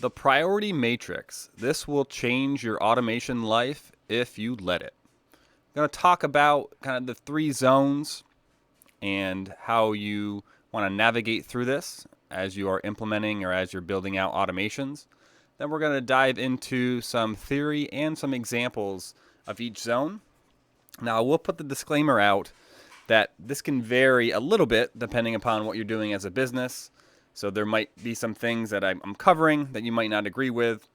The priority matrix. This will change your automation life if you let it. I'm going to talk about kind of the three zones and how you want to navigate through this as you are implementing or as you're building out automations. Then we're going to dive into some theory and some examples of each zone. Now, we'll put the disclaimer out that this can vary a little bit depending upon what you're doing as a business. So there might be some things that I'm covering that you might not agree with,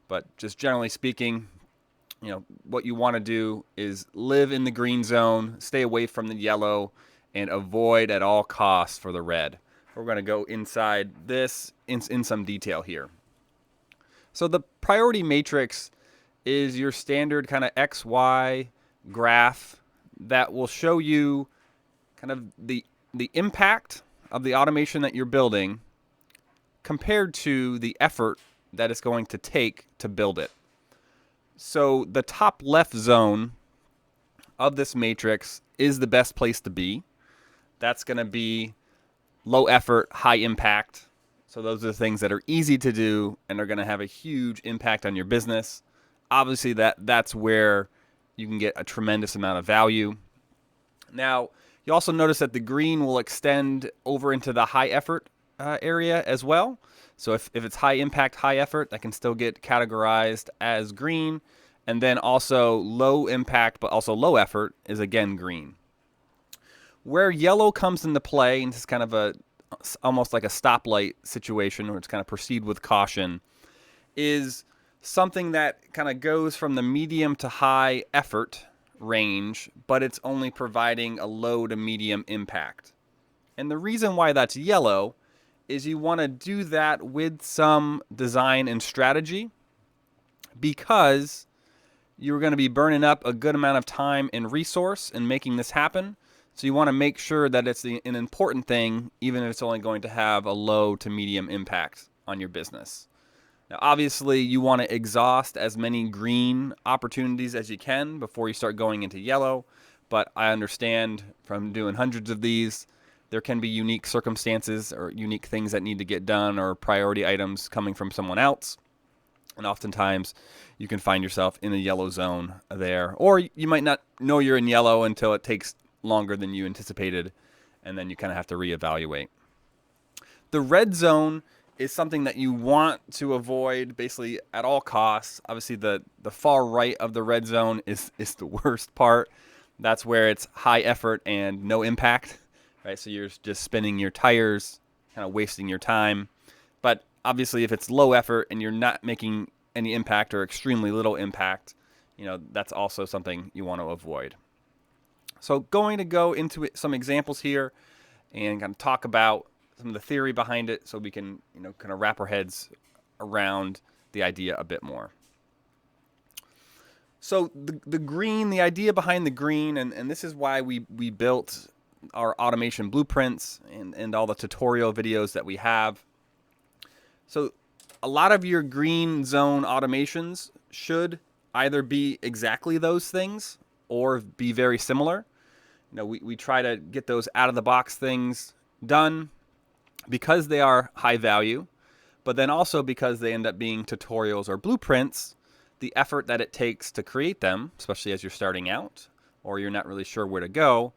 but just generally speaking, what you want to do is live in the green zone, stay away from the yellow, and avoid at all costs for the red. We're going to go inside this in some detail here. So the priority matrix is your standard kind of XY graph that will show you kind of the impact of the automation that you're building compared to the effort that it's going to take to build it. So the top left zone of this matrix is the best place to be. That's going to be low effort, high impact. So those are the things that are easy to do and are going to have a huge impact on your business. Obviously, that's where you can get a tremendous amount of value. Now, you also notice that the green will extend over into the high effort area as well. So if it's high impact, high effort, that can still get categorized as green. And then also low impact, but also low effort is again green. Where yellow comes into play, and this is kind of almost like a stoplight situation where it's kind of proceed with caution, is something that kind of goes from the medium to high effort range, but it's only providing a low to medium impact. And the reason why that's yellow is you want to do that with some design and strategy, because you're going to be burning up a good amount of time and resource in making this happen. So you want to make sure that it's an important thing, even if it's only going to have a low to medium impact on your business. Now, obviously, you want to exhaust as many green opportunities as you can before you start going into yellow. But I understand from doing hundreds of these, there can be unique circumstances or unique things that need to get done or priority items coming from someone else. And oftentimes, you can find yourself in a yellow zone there. Or you might not know you're in yellow until it takes longer than you anticipated, and then you kind of have to reevaluate. The red zone is something that you want to avoid basically at all costs. Obviously, the far right of the red zone is the worst part. That's where it's high effort and no impact, right? So you're just spinning your tires, kind of wasting your time. But obviously, if it's low effort and you're not making any impact or extremely little impact, that's also something you want to avoid. So going to go into some examples here and kind of talk about some of the theory behind it so we can, kind of wrap our heads around the idea a bit more. So the green, the idea behind the green, and this is why we built our automation blueprints and all the tutorial videos that we have. So a lot of your green zone automations should either be exactly those things or be very similar. We try to get those out of the box things done because they are high value, but then also because they end up being tutorials or blueprints. The effort that it takes to create them, especially as you're starting out or you're not really sure where to go,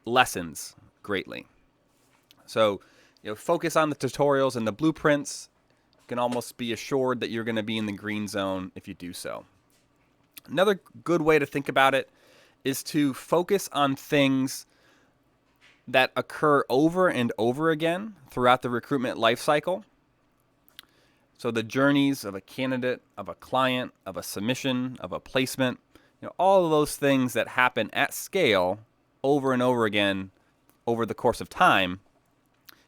lessens greatly. So, focus on the tutorials and the blueprints. You can almost be assured that you're going to be in the green zone if you do so. Another good way to think about it is to focus on things that occur over and over again throughout the recruitment lifecycle. So the journeys of a candidate, of a client, of a submission, of a placement, all of those things that happen at scale over and over again over the course of time.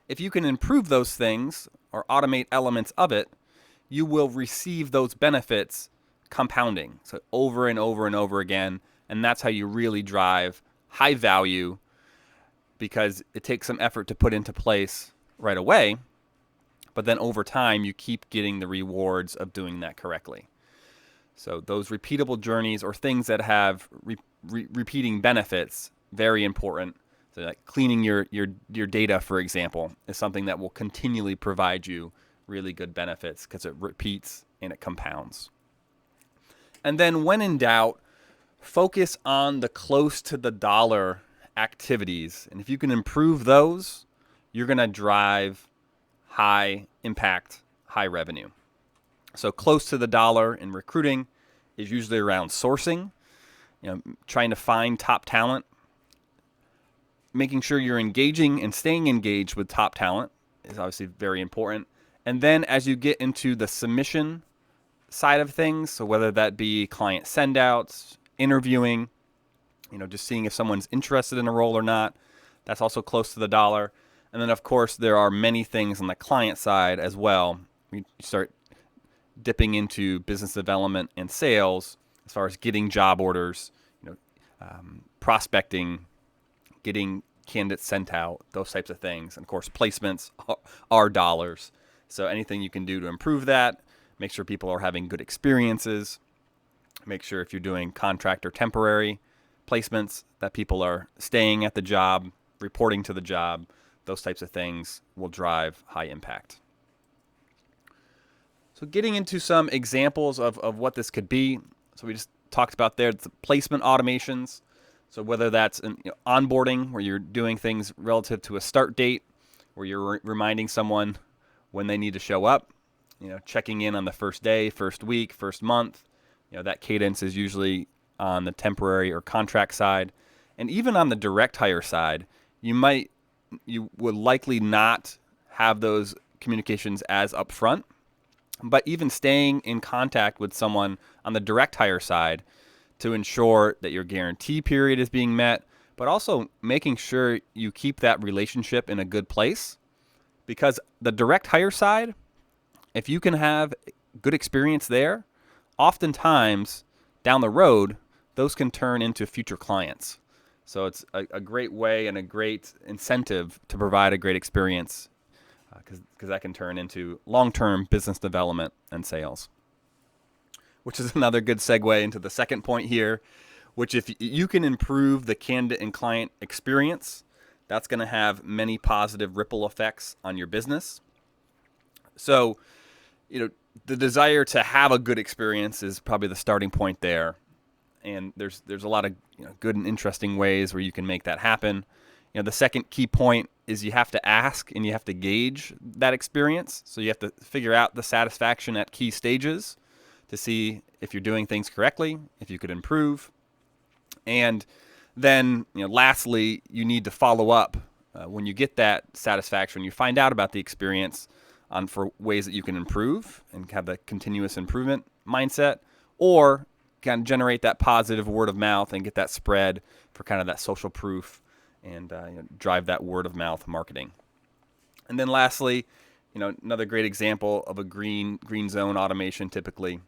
If you can improve those things or automate elements of it, you will receive those benefits compounding. So over and over and over again. And that's how you really drive high value, because it takes some effort to put into place right away. But then over time, you keep getting the rewards of doing that correctly. So those repeatable journeys or things that have repeating benefits, very important. So like cleaning your data, for example, is something that will continually provide you really good benefits because it repeats and it compounds. And then when in doubt, focus on the close to the dollar activities. And if you can improve those, you're going to drive high impact, high revenue. So close to the dollar in recruiting is usually around sourcing, trying to find top talent, making sure you're engaging and staying engaged with top talent is obviously very important. And then as you get into the submission side of things, so whether that be client sendouts, interviewing, just seeing if someone's interested in a role or not, that's also close to the dollar. And then of course there are many things on the client side as well. We start dipping into business development and sales as far as getting job orders, prospecting, getting candidates sent out, those types of things. And of course, placements are dollars. So anything you can do to improve that, make sure people are having good experiences, make sure if you're doing contract or temporary placements that people are staying at the job, reporting to the job, those types of things will drive high impact. So getting into some examples of what this could be. So we just talked about there, the placement automations. So whether that's onboarding, where you're doing things relative to a start date, where you're reminding someone when they need to show up, checking in on the first day, first week, first month. That cadence is usually on the temporary or contract side. And even on the direct hire side, you would likely not have those communications as upfront. But even staying in contact with someone on the direct hire side to ensure that your guarantee period is being met, but also making sure you keep that relationship in a good place. Because the direct hire side, if you can have good experience there, oftentimes down the road, those can turn into future clients. So it's a great way and a great incentive to provide a great experience because that can turn into long-term business development and sales. Which is another good segue into the second point here, which if you can improve the candidate and client experience, that's going to have many positive ripple effects on your business. So, the desire to have a good experience is probably the starting point there. And there's a lot of good and interesting ways where you can make that happen. The second key point is you have to ask and you have to gauge that experience. So you have to figure out the satisfaction at key stages to see if you're doing things correctly, if you could improve. And then, lastly, you need to follow up when you get that satisfaction, you find out about the experience for ways that you can improve and have the continuous improvement mindset, or kind of generate that positive word of mouth and get that spread for kind of that social proof and drive that word of mouth marketing. And then lastly, another great example of a green zone automation typically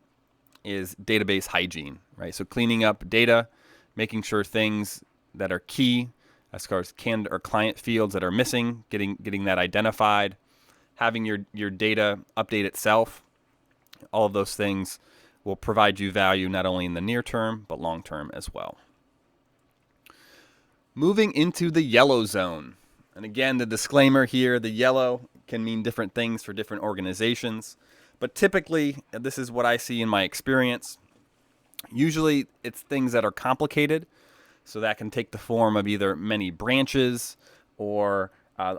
is database hygiene, right? So cleaning up data, making sure things that are key as far as candidate or client fields that are missing, getting that identified, having your data update itself. All of those things will provide you value not only in the near term, but long term as well. Moving into the yellow zone. And again, the disclaimer here, the yellow can mean different things for different organizations. But typically, this is what I see in my experience. Usually, it's things that are complicated. So that can take the form of either many branches or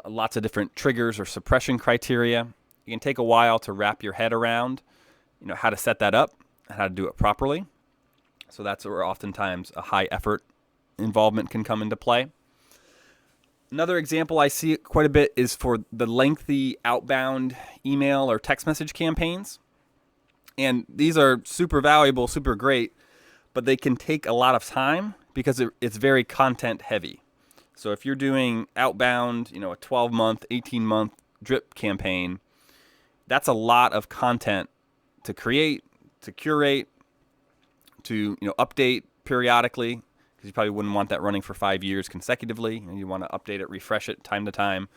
lots of different triggers or suppression criteria. It can take a while to wrap your head around, how to set that up, how to do it properly. So that's where oftentimes a high effort involvement can come into play. Another example I see quite a bit is for the lengthy outbound email or text message campaigns. And these are super valuable, super great, but they can take a lot of time because it's very content heavy. So if you're doing outbound, a 12-month, 18-month drip campaign, that's a lot of content to create, to curate, to update periodically, because you probably wouldn't want that running for 5 years consecutively, and you want to update it, refresh it time to time.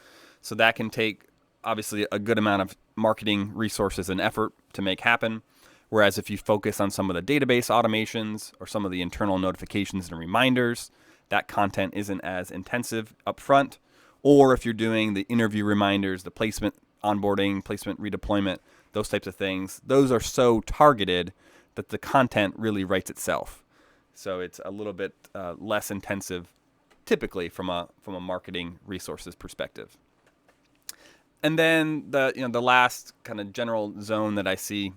So that can take obviously a good amount of marketing resources and effort to make happen. Whereas if you focus on some of the database automations or some of the internal notifications and reminders, that content isn't as intensive up front. Or if you're doing the interview reminders, the placement onboarding, placement, redeployment, those types of things. Those are so targeted that the content really writes itself. So it's a little bit less intensive, typically from a marketing resources perspective. And then the last kind of general zone that I see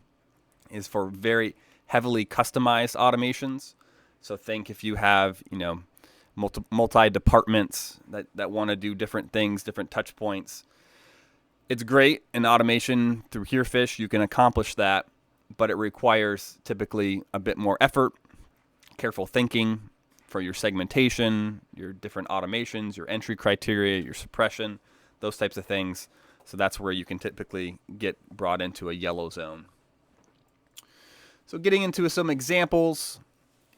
is for very heavily customized automations. So think if you have multi departments that want to do different things, different touch points. It's great in automation through Herefish. You can accomplish that, but it requires typically a bit more effort, careful thinking for your segmentation, your different automations, your entry criteria, your suppression, those types of things. So that's where you can typically get brought into a yellow zone. So getting into some examples,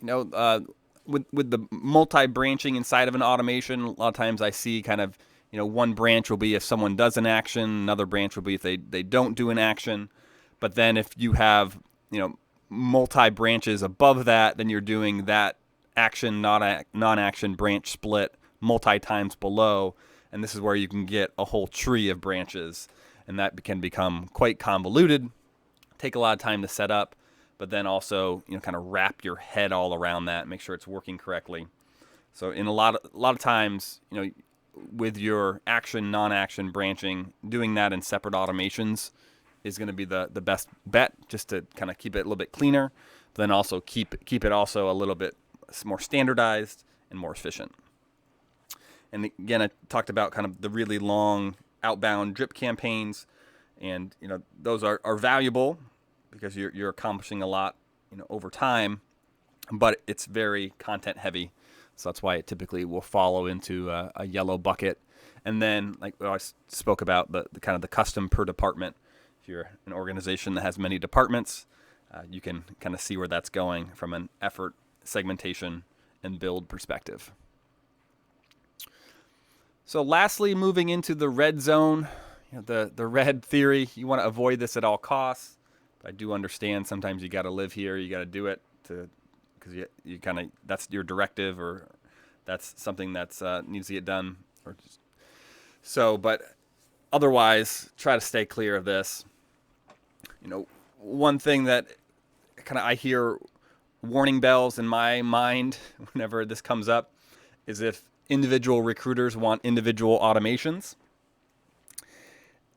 with the multi-branching inside of an automation, a lot of times I see kind of, one branch will be if someone does an action, another branch will be if they don't do an action. But then if you have, multi-branches above that, then you're doing that action, non-action branch split multi-times below. And this is where you can get a whole tree of branches. And that can become quite convoluted, take a lot of time to set up, but then also, kind of wrap your head all around that, make sure it's working correctly. So in a lot of times, with your action, non-action branching, doing that in separate automations is going to be the best bet, just to kind of keep it a little bit cleaner, but then also keep it also a little bit more standardized and more efficient. And again, I talked about kind of the really long outbound drip campaigns, and those are valuable because you're accomplishing a lot over time, but it's very content heavy. So that's why it typically will follow into a yellow bucket. And then, like I spoke about, the kind of the custom per department. If you're an organization that has many departments, you can kind of see where that's going from an effort, segmentation, and build perspective. So lastly, moving into the red zone, the red theory, you want to avoid this at all costs. I do understand sometimes you got to live here, you got to do it because you kind of, that's your directive, or that's something that's needs to get done. But otherwise, try to stay clear of this. One thing that kind of I hear warning bells in my mind whenever this comes up is if individual recruiters want individual automations.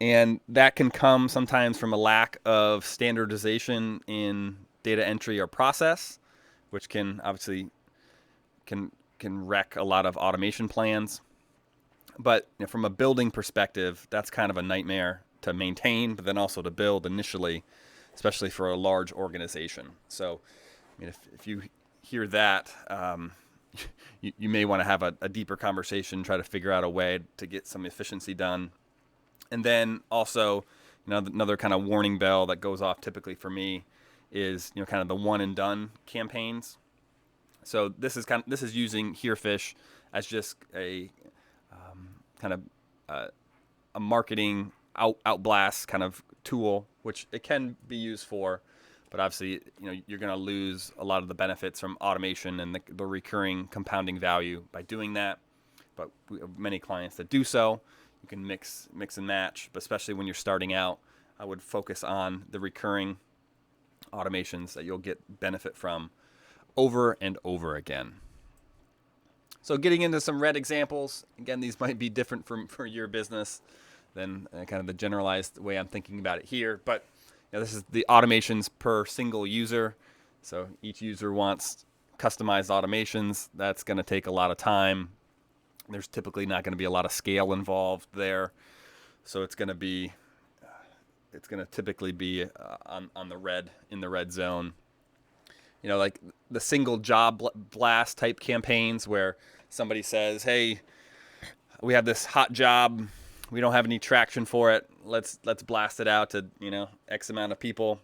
And that can come sometimes from a lack of standardization in data entry or process, which can obviously can wreck a lot of automation plans. But from a building perspective, that's kind of a nightmare to maintain, but then also to build initially, especially for a large organization. So, if you hear that, you may want to have a deeper conversation, try to figure out a way to get some efficiency done. And then also, another kind of warning bell that goes off typically for me is, kind of the one and done campaigns. So this is using Herefish as just a a marketing outblast kind of tool, which it can be used for, but obviously, you're going to lose a lot of the benefits from automation and the recurring compounding value by doing that. But we have many clients that do so. You can mix and match, but especially when you're starting out, I would focus on the recurring automations that you'll get benefit from over and over again. So getting into some red examples, again, these might be different for your business than kind of the generalized way I'm thinking about it here, but this is the automations per single user. So each user wants customized automations. That's going to take a lot of time. There's typically not going to be a lot of scale involved there. So it's going to typically be on the red, in the red zone. Like the single job blast type campaigns where somebody says, hey, we have this hot job. We don't have any traction for it. Let's blast it out to, X amount of people.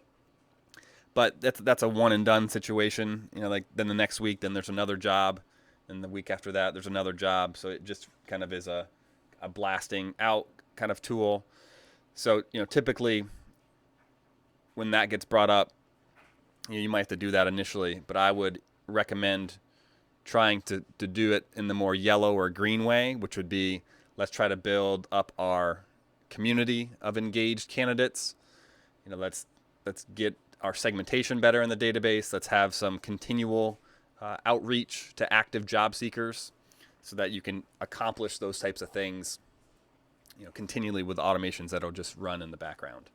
But that's a one and done situation. Like then the next week, then there's another job. And the week after that, there's another job. So it just kind of is a blasting out kind of tool. So, typically when that gets brought up, you might have to do that initially, but I would recommend trying to do it in the more yellow or green way, which would be, let's try to build up our community of engaged candidates. Let's get our segmentation better in the database. Let's have some continual outreach to active job seekers so that you can accomplish those types of things, continually with automations that'll just run in the background.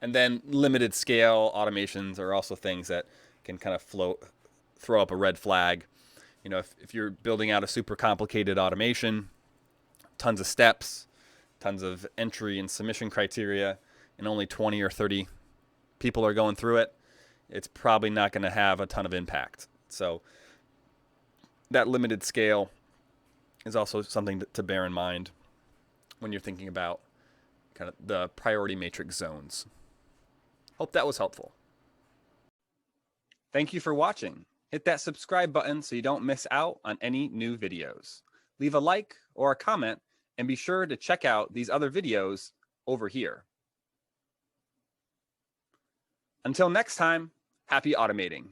And then limited scale automations are also things that can kind of throw up a red flag. If you're building out a super complicated automation, tons of steps, tons of entry and submission criteria, and only 20 or 30 people are going through it, it's probably not going to have a ton of impact. So that limited scale is also something to bear in mind when you're thinking about kind of the priority matrix zones. Hope that was helpful. Thank you for watching. Hit that subscribe button so you don't miss out on any new videos. Leave a like or a comment, and be sure to check out these other videos over here. Until next time, happy automating.